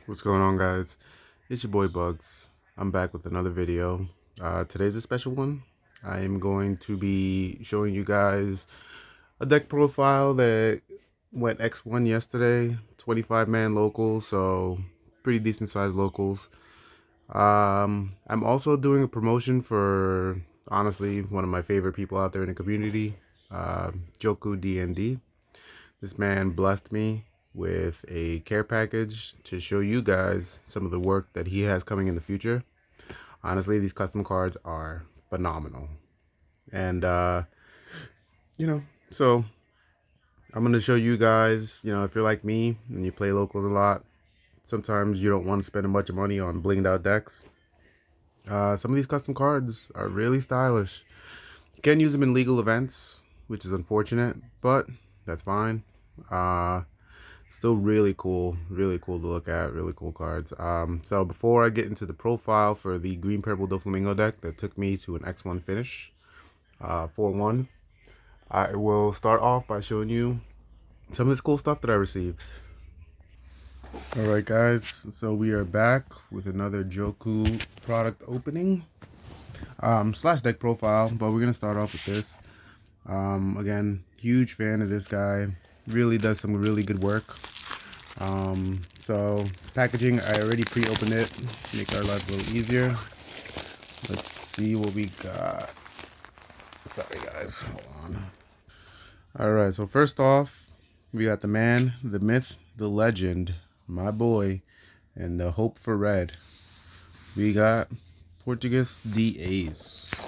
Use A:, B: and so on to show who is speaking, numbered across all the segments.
A: What's going on, guys? It's your boy Bugs. I'm back with another video. Today's a special one. I am going to be showing you guys a deck profile that went X1 yesterday. 25-man locals, so pretty decent sized locals. I'm also doing a promotion for, honestly, one of my favorite people out there in the community, Joku D&D. This man blessed me with a care package to show you guys some of the work that he has coming in the future. Honestly, these custom cards are phenomenal. And, so I'm going to show you guys, if you're like me and you play locals a lot, sometimes you don't want to spend a bunch of money on blinged out decks. Some of these custom cards are really stylish. You can use them in legal events, which is unfortunate, but that's fine. Still really cool to look at, really cool cards. So before I get into the profile for the green purple Doflamingo deck that took me to an X1 finish, 4-1, I will start off by showing you some of this cool stuff that I received. Alright guys, so we are back with another Joku product opening slash deck profile, but we're gonna start off with this. Again, huge fan of this guy, really does some really good work. So packaging, I already pre-opened it, make our life a little easier. Let's see what we got. Sorry guys, hold on. Alright, so first off, we got the man, the myth, the legend, my boy, and the hope for red. We got Portuguese the Ace.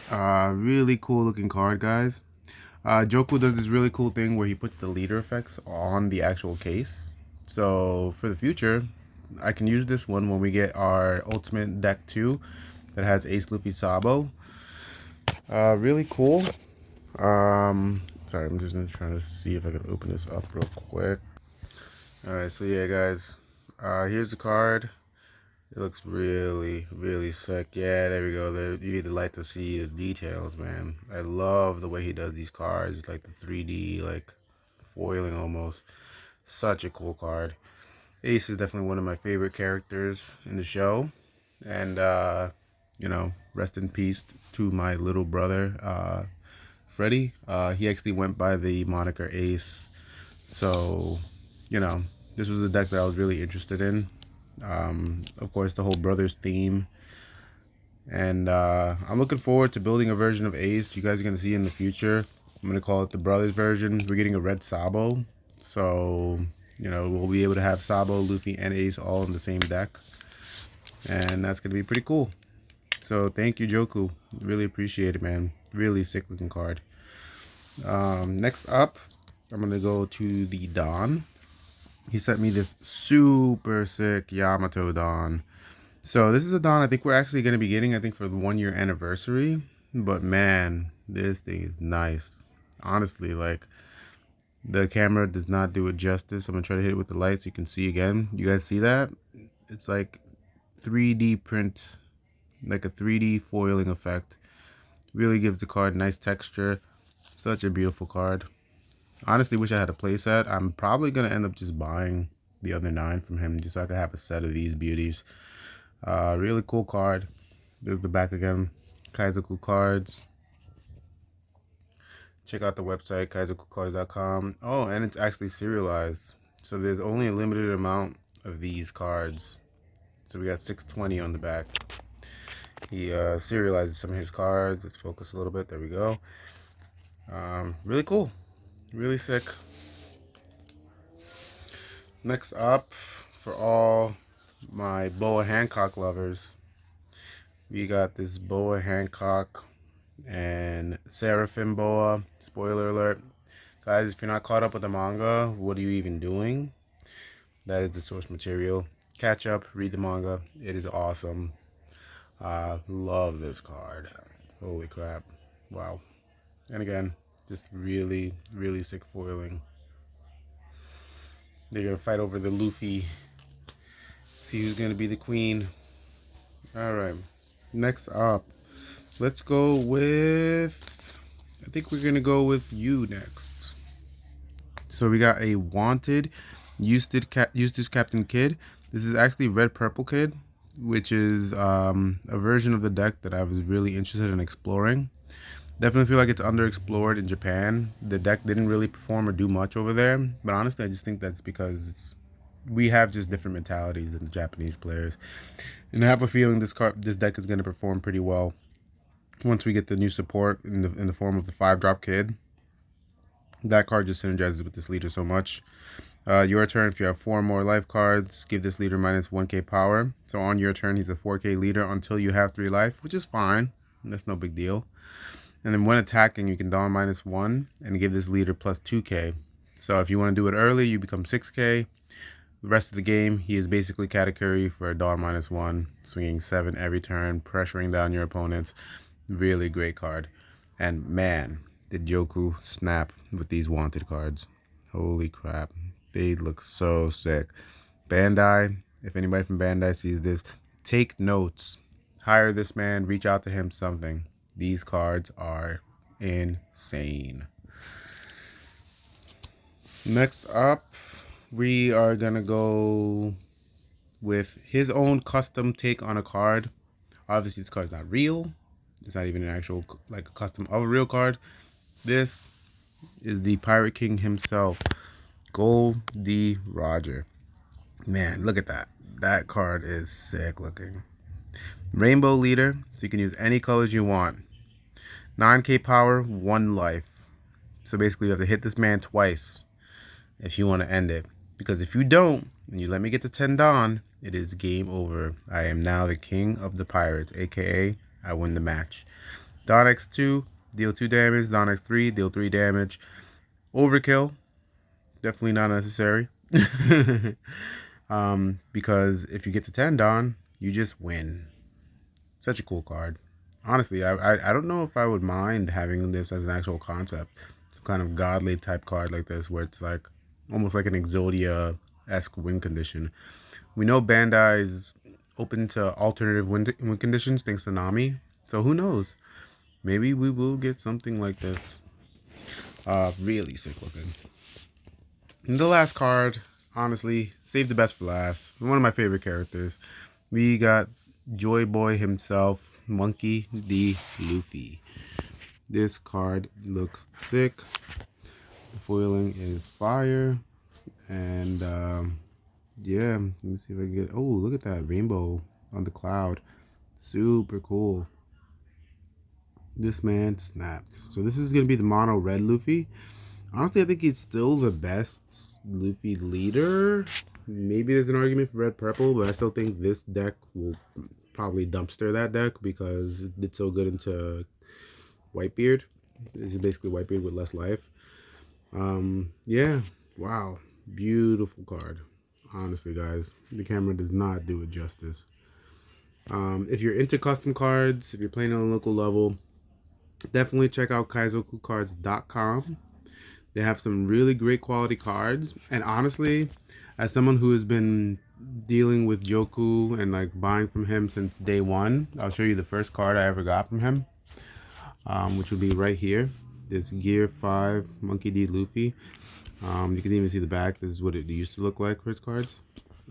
A: Really cool looking card, guys. Joku does this really cool thing where he puts the leader effects on the actual case. So for the future, I can use this one when we get our ultimate deck 2 that has Ace, Luffy, Sabo. Really cool. Sorry, I'm just trying to see if I can open this up real quick. Alright, so yeah guys, here's the card. It looks really sick. Yeah, there we go. You need the light to see the details, man. I love the way he does these cards. It's like the 3D, like foiling almost. Such a cool card. Ace is definitely one of my favorite characters in the show. And, rest in peace to my little brother, Freddy. He actually went by the moniker Ace. So, this was a deck that I was really interested in. Of course, the whole brothers theme. And I'm looking forward to building a version of Ace you guys are going to see in the future. I'm going to call it the brothers version. We're getting a red Sabo. So, we'll be able to have Sabo, Luffy, and Ace all in the same deck. And that's going to be pretty cool. So, thank you, Joku. Really appreciate it, man. Really sick looking card. Next up, I'm going to go to the Don. He sent me this super sick Yamato Don. So this is a Don I think we're actually going to be getting, I think, for the 1-year anniversary. But man, this thing is nice. Honestly, like, the camera does not do it justice. I'm going to try to hit it with the light so you can see again. You guys see that? It's like 3D print, like a 3D foiling effect. Really gives the card nice texture. Such a beautiful card. Honestly, wish I had a playset. I'm probably going to end up just buying the other 9 from him just so I could have a set of these beauties. Really cool card. There's the back again. Kaizoku cards. Check out the website, kaizokucards.com. Oh, and it's actually serialized. So there's only a limited amount of these cards. So we got 620 on the back. He serializes some of his cards. Let's focus a little bit. There we go. Really cool. Really sick. Next up, for all my Boa Hancock lovers, we got this Boa Hancock and Seraphim Boa. Spoiler alert. Guys, if you're not caught up with the manga, what are you even doing? That is the source material. Catch up, read the manga. It is awesome. Love this card. Holy crap. Wow. And again, just really sick foiling. They're going to fight over the Luffy. See who's going to be the queen. Alright. Next up. Let's go with... I think we're going to go with you next. So we got a wanted Eustace Captain Kidd. This is actually Red Purple Kid, which is a version of the deck that I was really interested in exploring. Definitely feel like it's underexplored in Japan. The deck didn't really perform or do much over there, but honestly, I just think that's because we have just different mentalities than the Japanese players. And I have a feeling this deck is going to perform pretty well once we get the new support in the form of the 5-drop kid. That card just synergizes with this leader so much. Your turn, if you have 4 more life cards, give this leader minus 1k power. So on your turn, he's a 4k leader until you have 3 life, which is fine. That's no big deal. And then when attacking, you can don -1 and give this leader plus 2k. So if you want to do it early, you become 6k. The rest of the game, he is basically katakuri for a don -1, swinging 7 every turn, pressuring down your opponents. Really great card. And man, did Joku snap with these wanted cards. Holy crap. They look so sick. Bandai, if anybody from Bandai sees this, take notes. Hire this man, reach out to him, something. These cards are insane. Next up, we are going to go with his own custom take on a card. Obviously, this card's not real. It's not even an actual, like, a custom of a real card. This is the Pirate King himself, Gold D. Roger. Man, look at that. That card is sick looking. Rainbow leader, so you can use any colors you want. 9k power, 1 life. So basically, you have to hit this man twice if you want to end it. Because if you don't, and you let me get to 10 Dawn, it is game over. I am now the king of the pirates, aka I win the match. Dawn X2, deal 2 damage. Dawn X3, deal 3 damage. Overkill, definitely not necessary. Because if you get to 10 Dawn, you just win. Such a cool card. Honestly, I don't know if I would mind having this as an actual concept. Some kind of godly type card like this, where it's like almost like an Exodia-esque win condition. We know Bandai is open to alternative win conditions thanks to Nami. So who knows? Maybe we will get something like this. Really sick looking. And the last card, honestly, save the best for last. One of my favorite characters. We got Joy Boy himself, Monkey D. Luffy. This card looks sick. The foiling is fire. And yeah, let me see if I can get. Oh, look at that rainbow on the cloud. Super cool. This man snapped. So this is going to be the mono red Luffy. Honestly, I think he's still the best Luffy leader. Maybe there's an argument for red purple, but I still think this deck will probably dumpster that deck because it did so good into whitebeard. This is basically whitebeard with less life. Yeah, wow, beautiful card. Honestly, guys, the camera does not do it justice. If you're into custom cards, if you're playing on a local level, definitely check out kaizokucards.com. They have some really great quality cards. And honestly, as someone who has been dealing with Joku and like buying from him since day one, I'll show you the first card I ever got from him, which will be right here. This Gear 5 Monkey D. Luffy. You can even see the back. This is what it used to look like for his cards.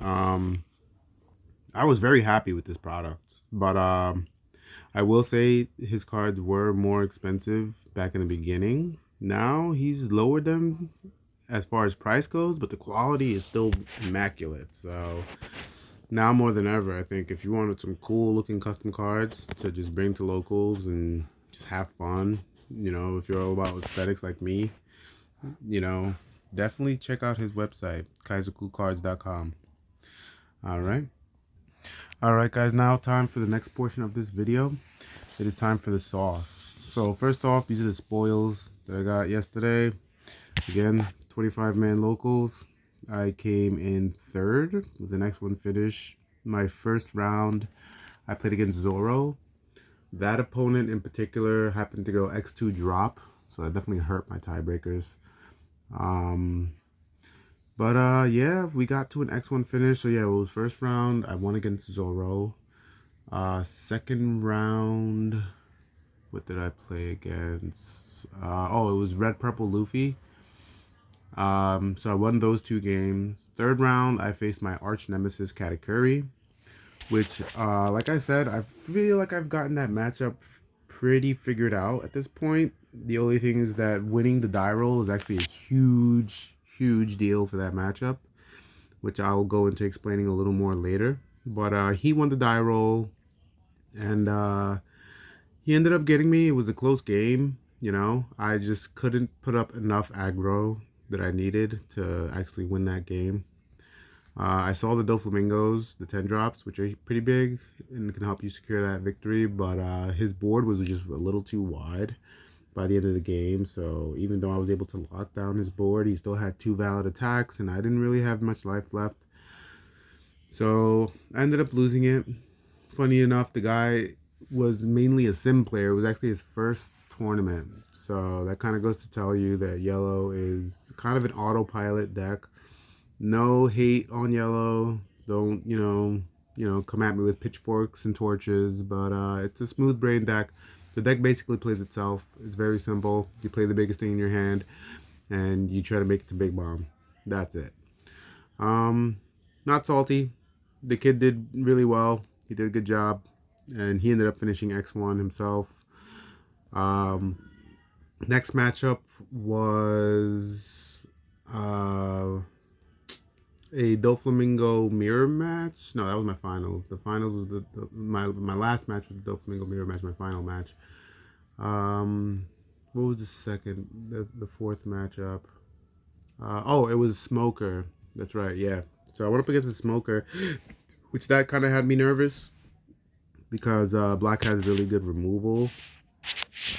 A: I was very happy with this product. But I will say his cards were more expensive back in the beginning. Now he's lowered them as far as price goes, but the quality is still immaculate. So now more than ever, I think if you wanted some cool looking custom cards to just bring to locals and just have fun, you know, if you're all about aesthetics like me, you know, definitely check out his website, kaizokucards.com. All right. All right, guys, now time for the next portion of this video. It is time for the sauce. So first off, these are the spoils that I got yesterday. Again, 25-man locals. I came in third with the next one finish. My first round, I played against Zoro. That opponent in particular happened to go X2 drop, so that definitely hurt my tiebreakers. Yeah, we got to an X1 finish. So yeah, it was first round. I won against Zoro. Second round, what did I play against? Oh, it was Red Purple Luffy. So I won those 2 games. Third round, I faced my arch nemesis Katakuri, which, like I said, I feel like I've gotten that matchup pretty figured out at this point. The only thing is that winning the die roll is actually a huge, huge deal for that matchup, which I'll go into explaining a little more later. But he won the die roll, and he ended up getting me. It was a close game. I just couldn't put up enough aggro that I needed to actually win that game. I saw the Doflamingos, the 10 drops, which are pretty big and can help you secure that victory, but his board was just a little too wide by the end of the game. So even though I was able to lock down his board, he still had 2 valid attacks, and I didn't really have much life left. So I ended up losing it. Funny enough, the guy was mainly a sim player. It was actually his first tournament. So that kind of goes to tell you that yellow is kind of an autopilot deck. No hate on yellow. Don't, come at me with pitchforks and torches, but it's a smooth brain deck. The deck basically plays itself. It's very simple. You play the biggest thing in your hand and you try to make it to big bomb. That's it. Not salty. The kid did really well. He did a good job, and he ended up finishing X1 himself. Next matchup was a Doflamingo mirror match. No, that was my finals. The finals was my last match was the Doflamingo mirror match. My final match. What was the second? The fourth matchup. It was Smoker. That's right. Yeah. So I went up against a Smoker, which that kind of had me nervous because Black has really good removal.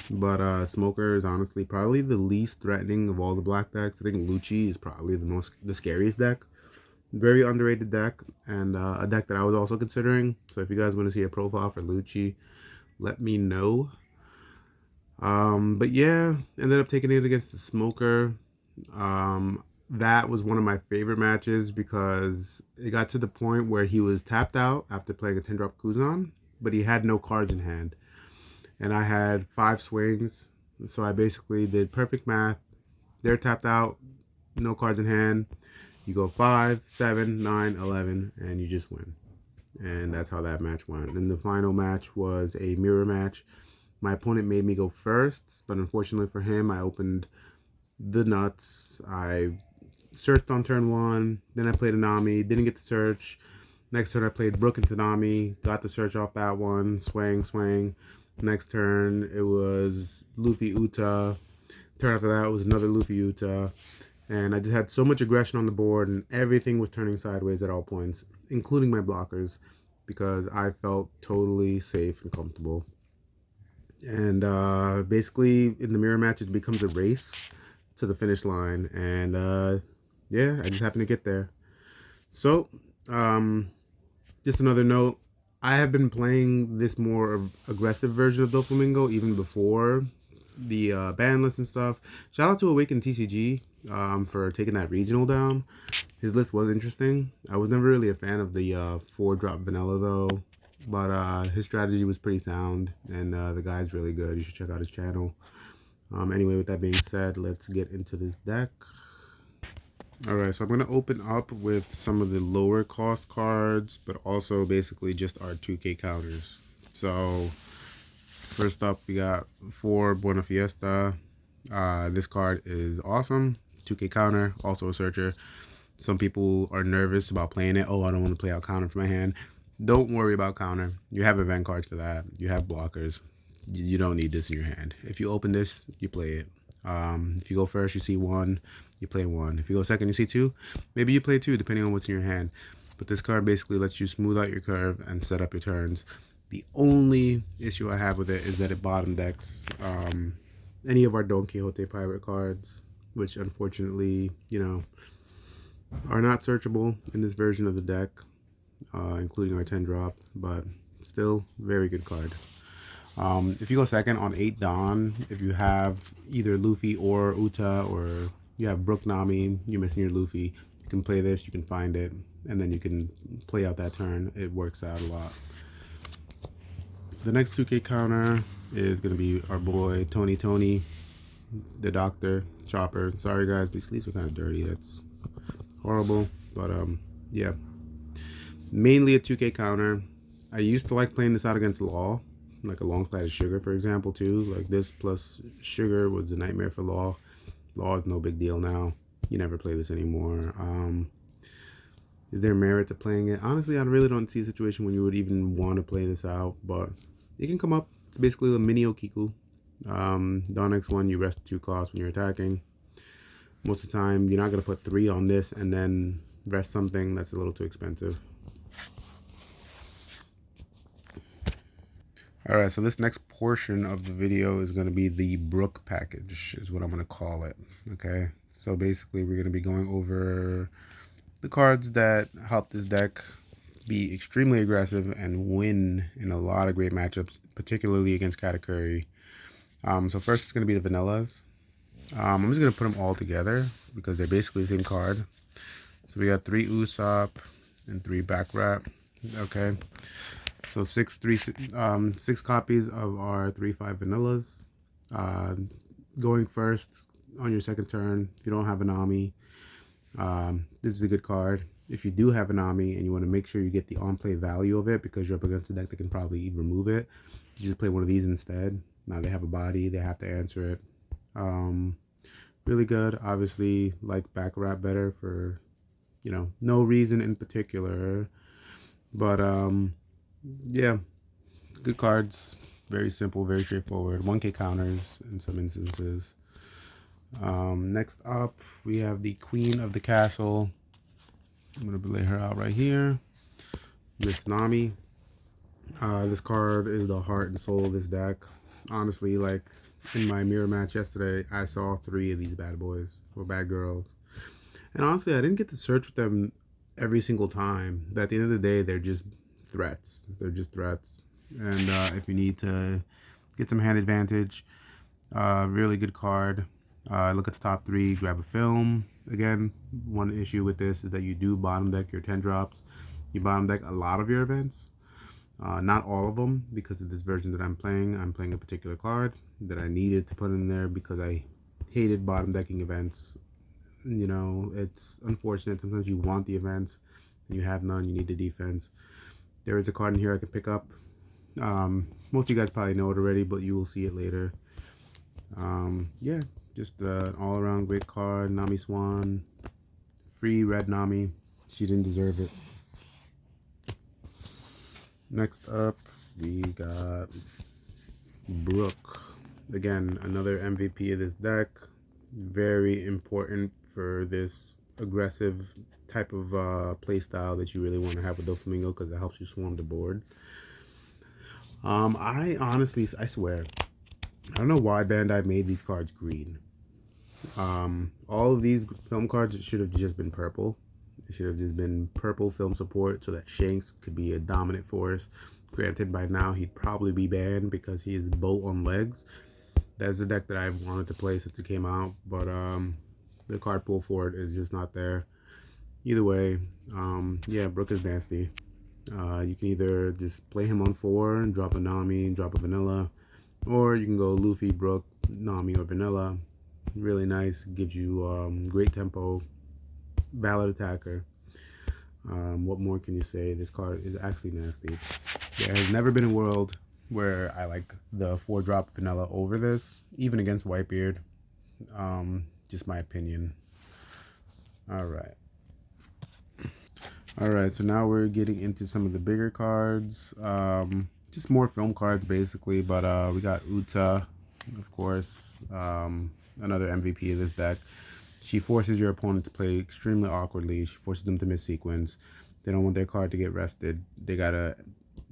A: But Smoker is honestly probably the least threatening of all the Black decks. I think Lucci is probably the scariest deck. Very underrated deck, and a deck that I was also considering. So if you guys want to see a profile for Lucci, let me know. But yeah, ended up taking it against the Smoker. That was one of my favorite matches because it got to the point where he was tapped out after playing a 10-drop Kuzan, but he had no cards in hand. And I had 5 swings, so I basically did perfect math. They're tapped out, no cards in hand. You go 5, 7, 9, 11, and you just win. And that's how that match went. And the final match was a mirror match. My opponent made me go first, but unfortunately for him, I opened the nuts. I searched on turn 1, then I played Anami, didn't get the search. Next turn I played Brook and Tanami, got the search off that one, swang. Next turn it was Luffy Uta. Turn after that was another Luffy Uta. And I just had so much aggression on the board, and everything was turning sideways at all points, including my blockers, because I felt totally safe and comfortable. And basically, in the mirror match, it becomes a race to the finish line. And yeah, I just happened to get there. So, just another note. I have been playing this more aggressive version of Doflamingo even before the ban list and stuff. Shout out to Awaken TCG for taking that regional down. His list was interesting. I was never really a fan of the 4-drop vanilla though, but his strategy was pretty sound, and the guy's really good. You should check out his channel. Anyway, with that being said, let's get into this deck. Alright, so I'm going to open up with some of the lower cost cards, but also basically just our 2K counters. So, first up, we got 4 Buena Fiesta. This card is awesome. 2K counter, also a searcher. Some people are nervous about playing it. Oh, I don't want to play out counter for my hand. Don't worry about counter. You have event cards for that. You have blockers. You don't need this in your hand. If you open this, you play it. If you go first, you see 1, you play 1. If you go second, you see 2. Maybe you play 2, depending on what's in your hand. But this card basically lets you smooth out your curve and set up your turns. The only issue I have with it is that it bottom decks any of our Don Quixote pirate cards, which unfortunately, are not searchable in this version of the deck, including our 10-drop, but still very good card. If you go second on 8 Don, if you have either Luffy or Uta, or you have Brook Nami, you're missing your Luffy, you can play this, you can find it, and then you can play out that turn. It works out a lot. The next 2K counter is going to be our boy Tony. the doctor, chopper. Sorry guys, these sleeves are kind of dirty. That's horrible. But yeah, mainly a 2K counter. I used to like playing this out against Law, like alongside Sugar, for example, too. Like this plus Sugar was a nightmare for Law. Law is no big deal now. You never play this anymore. Is there merit to playing it? Honestly, I really don't see a situation when you would even want to play this out, but it can come up. It's basically a mini Okiku. The next one, you rest 2 costs when you're attacking. Most of the time, you're not going to put 3 on this and then rest something that's a little too expensive. Alright, so this next portion of the video is going to be the Brook package, is what I'm going to call it. Okay, so basically we're going to be going over the cards that help this deck be extremely aggressive and win in a lot of great matchups, particularly against Katakuri. So first it's going to be the vanillas. I'm just going to put them all together because they're basically the same card. So we got 3 Usopp and 3 Backrap. Okay. So 6 copies of our 3/5 vanillas. Going first on your second turn. If you don't have an Ami, this is a good card. If you do have an Ami and you want to make sure you get the on-play value of it because you're up against a deck that can probably remove it, you just play one of these instead. Now they have a body, they have to answer it. Really good. Obviously, like Backrap better for, you know, no reason in particular. But yeah, good cards. Very simple, very straightforward. 1K counters in some instances. Next up, we have the Queen of the Castle. I'm going to lay her out right here. Miss Nami. This card is the heart and soul of this deck. Honestly, like in my mirror match yesterday, I saw 3 of these bad boys or bad girls. And honestly, I didn't get to search with them every single time. But at the end of the day, they're just threats. They're just threats. And if you need to get some hand advantage, really good card. Look at the top 3, grab a film. Again, one issue with this is that you do bottom deck your 10 drops. You bottom deck a lot of your events. Not all of them, because of this version that I'm playing a particular card that I needed to put in there because I hated bottom decking events. You know, it's unfortunate. Sometimes you want the events and you have none. You need the defense. There is a card in here I can pick up. Most of you guys probably know it already, but you will see it later. Yeah, just an all-around great card. Nami Swan. Free red Nami. She didn't deserve it. Next up, we got Brook. Again, another MVP of this deck. Very important for this aggressive type of play style that you really want to have with Doflamingo because it helps you swarm the board. I honestly, I swear, I don't know why Bandai made these cards green. All of these film cards should have just been purple. It should have just been purple film support so that Shanks could be a dominant force. Granted, by now he'd probably be banned because he is boat on legs. That's the deck that I've wanted to play since it came out, but the card pool for it is just not there. Either way, yeah, Brook is nasty. You can either just play him on 4 and drop a Nami and drop a vanilla, or you can go Luffy, Brook, Nami, or vanilla. Really nice, gives you great tempo, valid attacker. What more can you say? This card is actually nasty. There has never been a world where I like the 4-drop vanilla over this, even against Whitebeard. Just my opinion. Alright, so now we're getting into some of the bigger cards. Just more film cards basically, but we got Uta, of course, another MVP of this deck. She forces your opponent to play extremely awkwardly. She forces them to miss sequence. They don't want their card to get rested. They gotta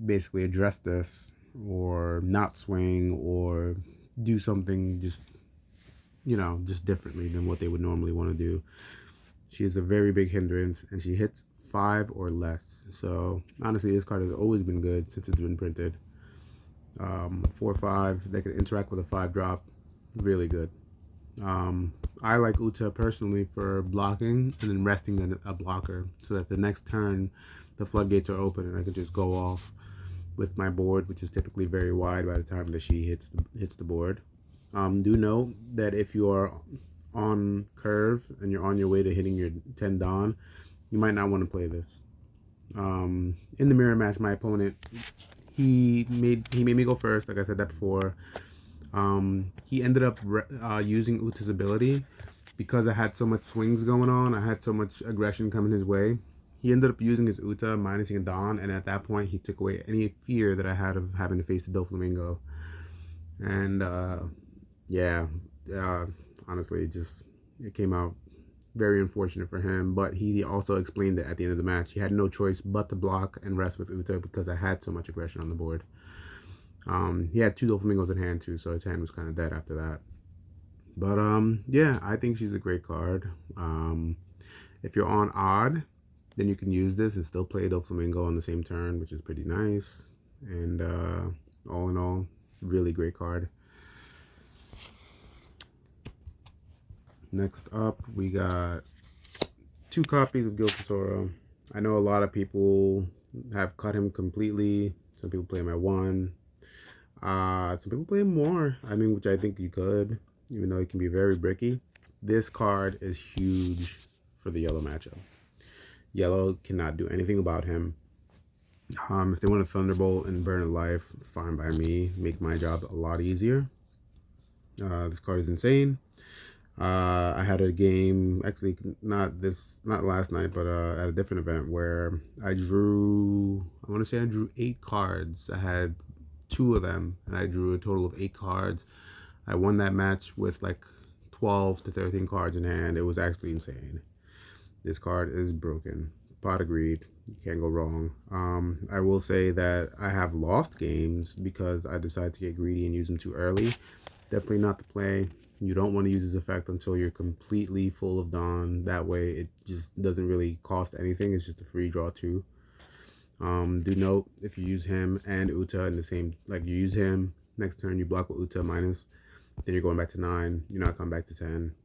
A: basically address this or not swing or do something just, you know, just differently than what they would normally want to do. She is a very big hindrance and she hits 5 or less. So honestly, this card has always been good since it's been printed. 4/5, they can interact with a 5-drop. Really good. I like Uta personally for blocking and then resting a blocker so that the next turn the floodgates are open and I can just go off with my board, which is typically very wide by the time that she hits the board. Do note that if you are on curve and you're on your way to hitting your 10 Don, you might not want to play this. In the mirror match, my opponent, he made me go first, like I said that before. He ended up using Uta's ability because I had so much swings going on. I had so much aggression coming his way. He ended up using his Uta, minusing a Dawn, and at that point, he took away any fear that I had of having to face the Doflamingo. And yeah, uh, honestly, just it came out very unfortunate for him. But he also explained that at the end of the match, he had no choice but to block and rest with Uta because I had so much aggression on the board. He had two Doflamingos in hand too, so his hand was kind of dead after that. But yeah, I think she's a great card. If you're on odd, then you can use this and still play Doflamingo on the same turn, which is pretty nice. And all in all, really great card. Next up, we got 2 copies of Guilty Zoro. I know a lot of people have cut him completely. Some people play him at 1. Some people play him more. I mean, which I think you could, even though it can be very bricky. This card is huge for the yellow matchup. Yellow cannot do anything about him. If they want to Thunderbolt and Burn a Life, fine by me. Make my job a lot easier. This card is insane. I had a game, actually not last night, but at a different event where I want to say I drew 8 cards. I had 2 of them, and I drew a total of 8 cards. I won that match with like 12 to 13 cards in hand. It was actually insane. This card is broken. Pot agreed. You can't go wrong. I will say that I have lost games because I decided to get greedy and use them too early. Definitely not the play. You don't want to use this effect until you're completely full of Dawn. That way it just doesn't really cost anything. It's just a free draw too. Do note, if you use him and Uta in the same, like you use him, next turn you block with Uta minus, then you're going back to 9. You're not coming back to 10.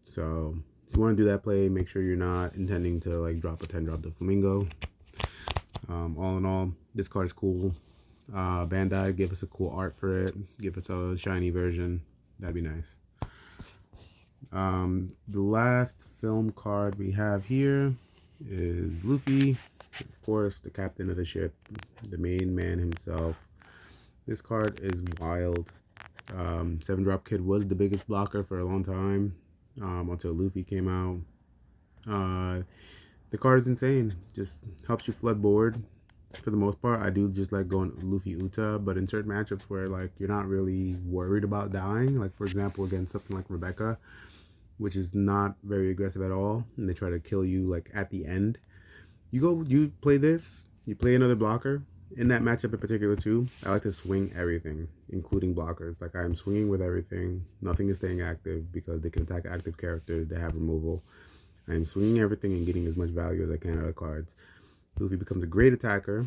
A: So if you want to do that play, make sure you're not intending to like drop a 10 drop to Flamingo. All in all, this card is cool. Bandai, give us a cool art for it. Give us a shiny version. That'd be nice. The last film card we have here is Luffy. Of course, the captain of the ship, the main man himself. This card is wild. 7-drop kid was the biggest blocker for a long time, until Luffy came out. The card is insane. Just helps you flood board. For the most part, I do just like going Luffy Uta, but in certain matchups where like you're not really worried about dying, like for example against something like Rebecca, which is not very aggressive at all, and they try to kill you like at the end, you play this, you play another blocker. In that matchup in particular too, I like to swing everything, including blockers. Like I'm swinging with everything. Nothing is staying active because they can attack active characters. They have removal. I'm swinging everything and getting as much value as I can out of the cards. Luffy becomes a great attacker.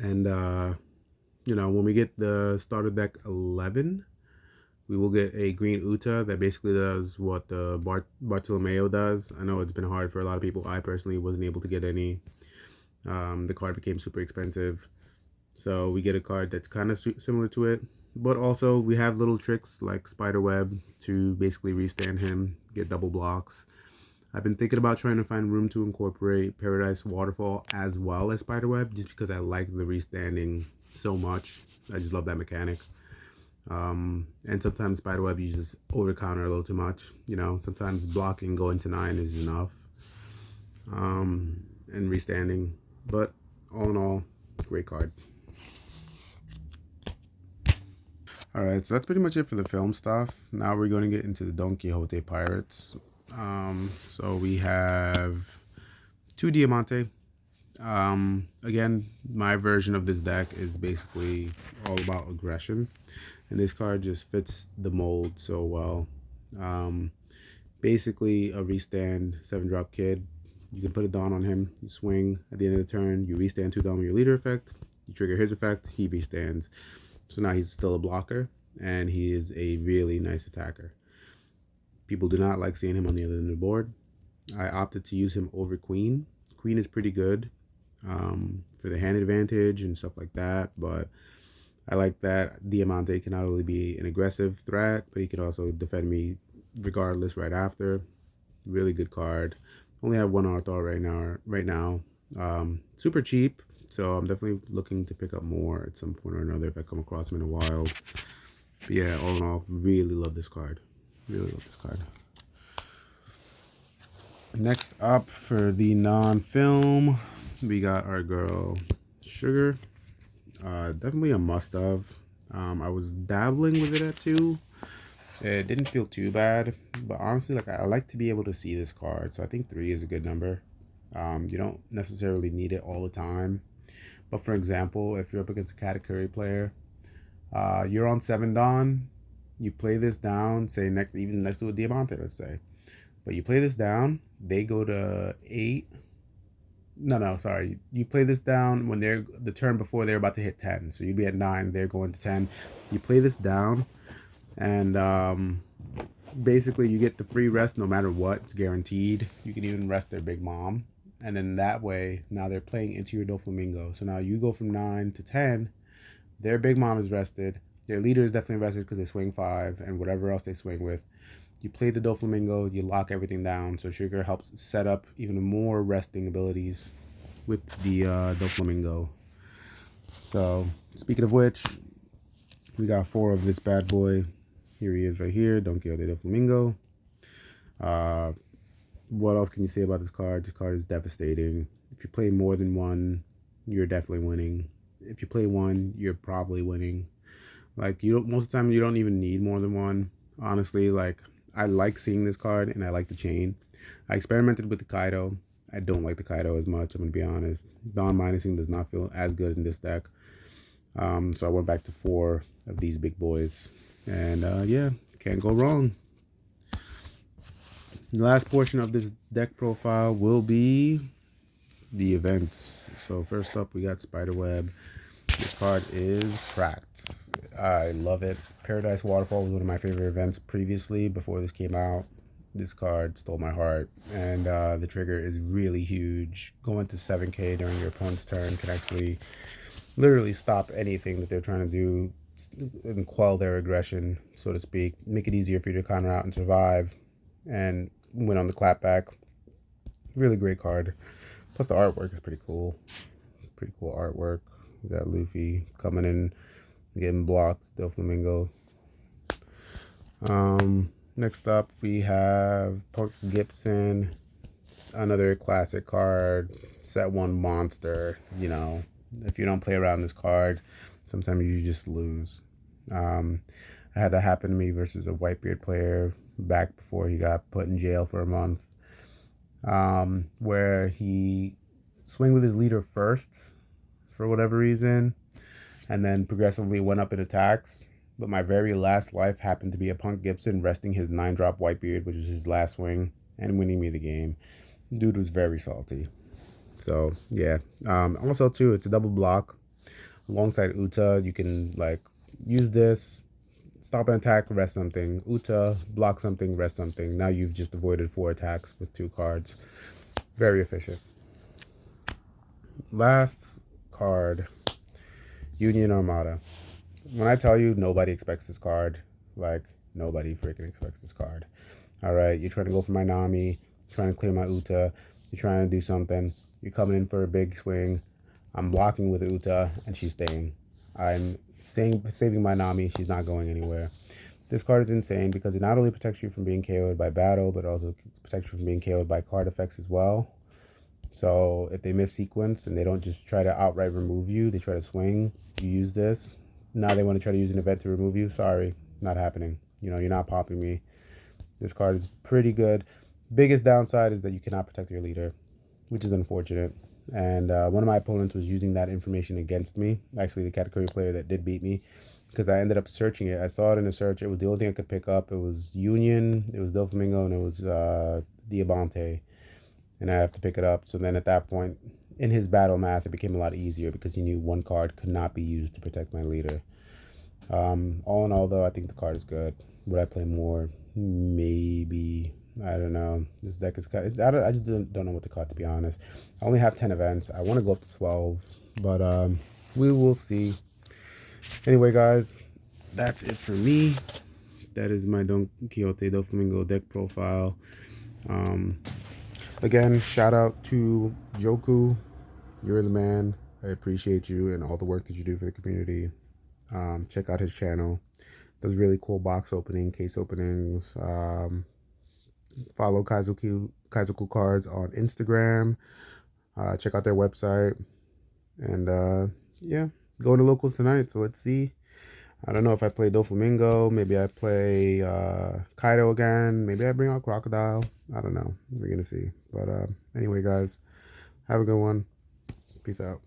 A: And, when we get the starter deck 11, we will get a green Uta that basically does what the Bartolomeo does. I know it's been hard for a lot of people. I personally wasn't able to get any. The card became super expensive. So we get a card that's kind of similar to it. But also we have little tricks like Spiderweb to basically restand him, get double blocks. I've been thinking about trying to find room to incorporate Paradise Waterfall as well as Spiderweb, just because I like the restanding so much. I just love that mechanic. And sometimes Spiderweb you just over counter a little too much. Sometimes blocking going to 9 is enough. And restanding. But all in all, great card. Alright, so that's pretty much it for the film stuff. Now we're going to get into the Don Quixote Pirates. So we have 2 Diamante. Again, my version of this deck is basically all about aggression, and this card just fits the mold so well. Basically a restand 7-drop kid. You can put a Dawn on him, you swing at the end of the turn, you restand 2 Dawn with your leader effect, you trigger his effect, he restands. So now he's still a blocker, and he is a really nice attacker. People do not like seeing him on the other end of the board. I opted to use him over Queen. Queen is pretty good for the hand advantage and stuff like that, but I like that Diamante can not only be an aggressive threat, but he can also defend me regardless right after. Really good card. Only have one Arthur right now. Super cheap, so I'm definitely looking to pick up more at some point or another if I come across him in a wild. But yeah, all in all, really love this card. Really love this card. Next up for the non-film, we got our girl Sugar. Definitely a must-have. I was dabbling with it at 2. It didn't feel too bad, but honestly, like I like to be able to see this card, so I think 3 is a good number. You don't necessarily need it all the time, but for example, if you're up against a katakuri player, you're on 7 Dawn, you play this down, say even next to a Diamante, let's say, but you play this down, they go to 8. No, sorry. You play this down when they're the turn before they're about to hit 10. So you'd be at 9, they're going to 10. You play this down, and basically you get the free rest no matter what. It's guaranteed. You can even rest their big mom. And then that way, now they're playing into your Doflamingo. So now you go from 9 to 10. Their big mom is rested. Their leader is definitely rested because they swing 5 and whatever else they swing with. You play the Doflamingo, you lock everything down, so Sugar helps set up even more resting abilities with the Doflamingo. So, speaking of which, we got 4 of this bad boy. Here he is right here, Don Quixote Doflamingo. What else can you say about this card? This card is devastating. If you play more than one, you're definitely winning. If you play one, you're probably winning. Like, you don't, most of the time, you don't even need more than one. Honestly, like, I like seeing this card, and I like the chain. I experimented with the Kaido. I don't like the Kaido as much, I'm going to be honest. Dawn minusing does not feel as good in this deck. So I went back to 4 of these big boys. And yeah, can't go wrong. The last portion of this deck profile will be the events. So first up, we got Spiderweb. This card is cracked. I love it. Paradise Waterfall was one of my favorite events previously before this came out. This card stole my heart, and the trigger is really huge. Going to 7k during your opponent's turn can actually literally stop anything that they're trying to do and quell their aggression, so to speak. Make it easier for you to counter out and survive and win on the clapback. Really great card. Plus the artwork is pretty cool. Pretty cool artwork. We got Luffy coming in, getting blocked, Doflamingo. Next up, we have Punk Gibson, another classic card, set 1 monster. You know, if you don't play around this card, sometimes you just lose. I had that happen to me versus a whitebeard player back before he got put in jail for a month, where he swung with his leader first for whatever reason, and then progressively went up in attacks. But my very last life happened to be a Punk Gibson resting his 9-drop Whitebeard, which was his last swing, and winning me the game. Dude was very salty. So, yeah. Also, too, it's a double block. Alongside Uta, you can, like, use this, stop an attack, rest something. Uta, block something, rest something. Now you've just avoided 4 attacks with 2 cards. Very efficient. Last card, Union Armada. When I tell you nobody expects this card, like nobody freaking expects this card. All right, you're trying to go for my Nami, trying to clear my Uta, you're trying to do something, you're coming in for a big swing. I'm blocking with Uta and she's staying. I'm saving my Nami, she's not going anywhere. This card is insane because it not only protects you from being KO'd by battle, but also protects you from being KO'd by card effects as well. So if they miss sequence and they don't just try to outright remove you, they try to swing, you use this. Now they want to try to use an event to remove you. Sorry, not happening. You know, you're not popping me. This card is pretty good. Biggest downside is that you cannot protect your leader, which is unfortunate. And one of my opponents was using that information against me. Actually, the category player that did beat me, because I ended up searching it. I saw it in a search. It was the only thing I could pick up. It was Union, it was Doflamingo, and it was Diamante. And I have to pick it up. So then at that point, in his battle math, it became a lot easier because he knew 1 card could not be used to protect my leader. All in all, though, I think the card is good. Would I play more? Maybe. I don't know. This deck is kind of, I just don't know what to cut, to be honest. I only have 10 events. I want to go up to 12, but we will see. Anyway, guys, that's it for me. That is my Don Quixote Doflamingo deck profile. Again, shout out to Joku. You're the man. I appreciate you and all the work that you do for the community. Check out his channel. Does really cool box opening, case openings. Follow Kaizoku Cards on Instagram. Check out their website. And yeah, going to locals tonight. So let's see. I don't know if I play Doflamingo. Maybe I play Kaido again. Maybe I bring out Crocodile. I don't know. We're going to see. But anyway, guys, have a good one. Peace out.